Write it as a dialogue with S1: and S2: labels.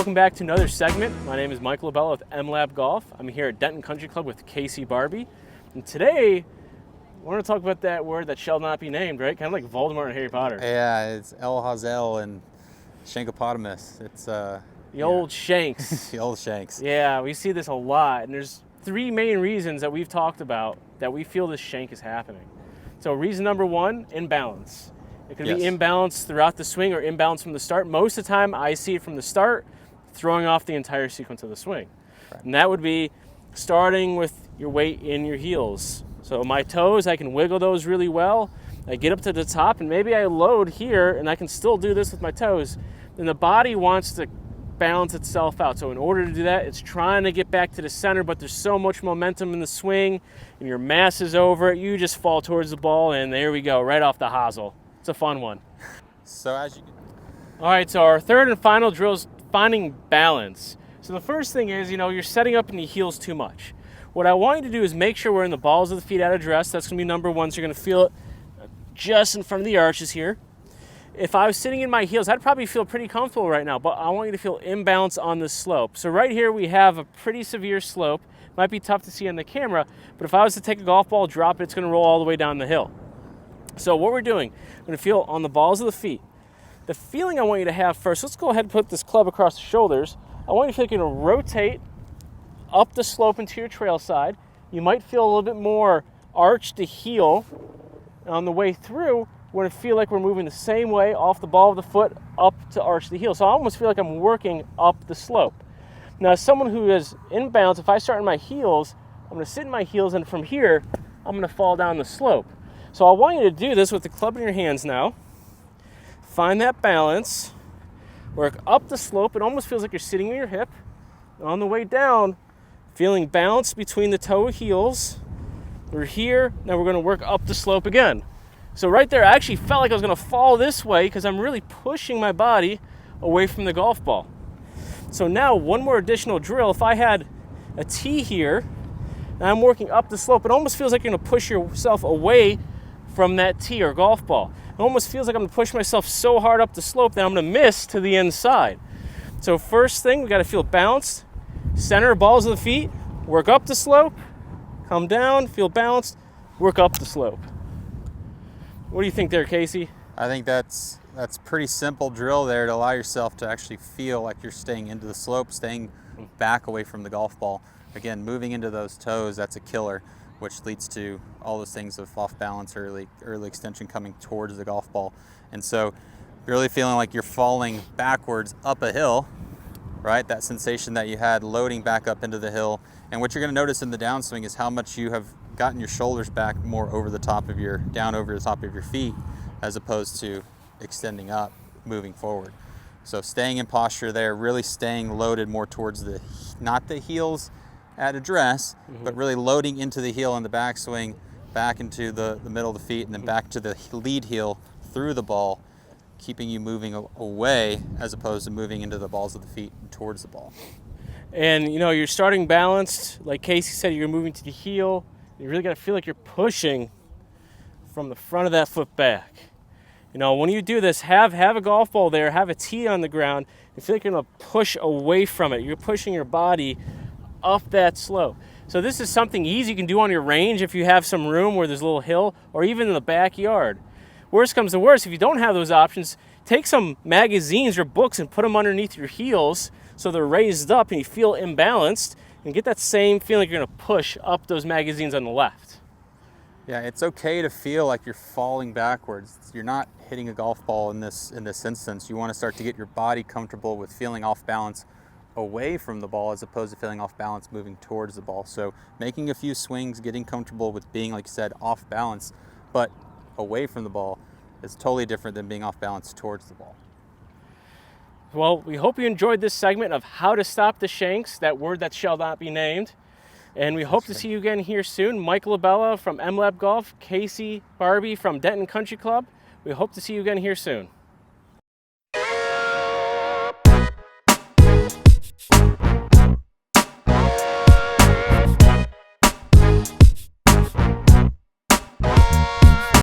S1: welcome back to another segment. My name is Michael Labella with M-Lab Golf. I'm here at Denton Country Club with Casey Barbee. And today, we're going to talk about that word that shall not be named, right? Kind of like Voldemort and Harry Potter.
S2: Yeah, it's El Hazel and Shankopotamus. It's
S1: the old shanks.
S2: The old shanks.
S1: Yeah, we see this a lot. And there's three main reasons that we've talked about that we feel this shank is happening. So reason number one, imbalance. It could be imbalanced throughout the swing or imbalanced from the start. Most of the time, I see it from the start, throwing off the entire sequence of the swing. Right. And that would be starting with your weight in your heels. So my toes, I can wiggle those really well. I get up to the top, and maybe I load here, and I can still do this with my toes. Then the body wants to balance itself out. So in order to do that, it's trying to get back to the center, but there's so much momentum in the swing, and your mass is over it. You just fall towards the ball, and there we go, right off the hosel. It's a fun one.
S2: So as you...
S1: All right, so our third and final drill is finding balance. So the first thing is, you're setting up in the heels too much. What I want you to do is make sure we're in the balls of the feet at address. That's going to be number one, so you're going to feel it just in front of the arches here. If I was sitting in my heels, I'd probably feel pretty comfortable right now, but I want you to feel imbalance on the slope. So right here we have a pretty severe slope. Might be tough to see on the camera, but if I was to take a golf ball, drop it, it's going to roll all the way down the hill. So what we're doing, we're going to feel on the balls of the feet. The feeling I want you to have first, let's go ahead and put this club across the shoulders. I want you to feel like you're going to rotate up the slope into your trail side. You might feel a little bit more arch to heel. And on the way through, we're going to feel like we're moving the same way off the ball of the foot up to arch the heel. So I almost feel like I'm working up the slope. Now, as someone who is in balance, if I start in my heels, I'm going to sit in my heels, and from here, I'm going to fall down the slope. So I want you to do this with the club in your hands now. Find that balance. Work up the slope. It almost feels like you're sitting on your hip. On the way down, feeling balance between the toe heels. We're here. Now we're going to work up the slope again. So right there, I actually felt like I was going to fall this way because I'm really pushing my body away from the golf ball. So now one more additional drill. If I had a tee here and I'm working up the slope, it almost feels like you're going to push yourself away from that tee or golf ball. It almost feels like I'm going to push myself so hard up the slope that I'm going to miss to the inside. So first thing, we got to feel balanced. Center balls of the feet, work up the slope, come down, feel balanced, work up the slope. What do you think there, Casey?
S2: I think that's pretty simple drill there to allow yourself to actually feel like you're staying into the slope, staying back away from the golf ball. Again, moving into those toes, that's a killer, which leads to all those things of off balance, early extension coming towards the golf ball. And so you're really feeling like you're falling backwards up a hill, right? That sensation that you had loading back up into the hill. And what you're going to notice in the downswing is how much you have gotten your shoulders back more over the top of down over the top of your feet, as opposed to extending up, moving forward. So staying in posture there, really staying loaded more towards not the heels at address, but really loading into the heel on the backswing, back into the middle of the feet, and then back to the lead heel through the ball, keeping you moving away as opposed to moving into the balls of the feet and towards the ball.
S1: And you're starting balanced. Like Casey said, you're moving to the heel. You really got to feel like you're pushing from the front of that foot back. When you do this, have a golf ball there, have a tee on the ground, and feel like you're going to push away from it. You're pushing your body up that slope. So this is something easy you can do on your range if you have some room where there's a little hill, or even in the backyard. Worst comes to worst, if you don't have those options, take some magazines or books and put them underneath your heels so they're raised up and you feel imbalanced, and get that same feeling you're going to push up those magazines on the left.
S2: Yeah, it's okay to feel like you're falling backwards. You're not hitting a golf ball in this instance. You want to start to get your body comfortable with feeling off balance away from the ball as opposed to feeling off balance moving towards the ball. So making a few swings, getting comfortable with being, like you said, off balance, but away from the ball is totally different than being off balance towards the ball.
S1: Well, we hope you enjoyed this segment of how to stop the shanks, that word that shall not be named. And we hope to see you again here soon. Michael Labella from M-Lab Golf, Casey Barbee from Denton Country Club. We hope to see you again here soon.